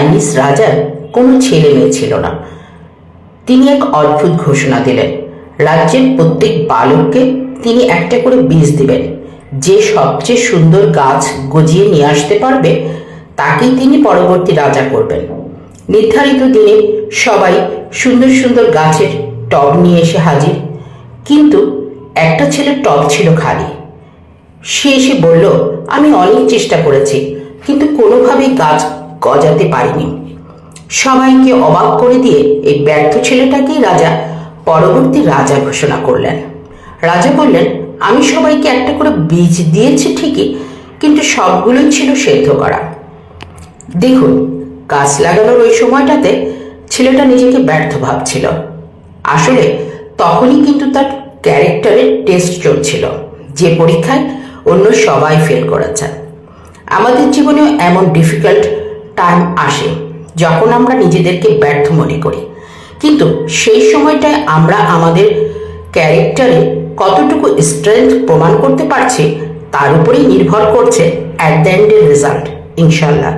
Chinese রাজার কোনো ছেলে মেয়ে ছিল না। তিনি এক অদ্ভুত ঘোষণা দিলেন, রাজ্যের প্রত্যেক বালককে তিনি একটা করে বীজ দিবেন। যে সবচেয়ে সুন্দর গাছ গজিয়ে নিয়ে আসতে পারবে তাকেই তিনি পরবর্তী রাজা করবেন। নির্ধারিত দিনে সবাই সুন্দর সুন্দর গাছের টব নিয়ে এসে হাজির, কিন্তু একটা ছেলের টব ছিল খালি। সে এসে বলল, আমি অনেক চেষ্টা করেছি, কিন্তু কোনোভাবেই গাছ গজাতে পারিনি। সবাইকে অবাক করে দিয়ে এই ব্যর্থ ছেলেটাকেই রাজা পরবর্তী রাজা ঘোষণা করলেন। রাজা বললেন, আমি সবাইকে একটা করে বীজ দিয়েছি ঠিকই, কিন্তু সবগুলোই ছিল সেদ্ধ করা। দেখুন, গাছ লাগানোর ওই সময়টাতে ছেলেটা নিজেকে ব্যর্থ ভাবছিল। আসলে তখনই কিন্তু তার ক্যারেক্টারের টেস্ট চলছিল, যে পরীক্ষায় অন্য সবাই ফেল করেছে। আমাদের জীবনেও এমন ডিফিকাল্ট টাইম আসে যখন আমরা নিজেদেরকে ব্যর্থ মনে করি, কিন্তু সেই সময়টায় আমরা আমাদের ক্যারেক্টারে কতটুকু স্ট্রেংথ প্রমাণ করতে পারছি তার উপরেই নির্ভর করছে অ্যাট দ্য এন্ডের রেজাল্ট, ইনশাল্লাহ।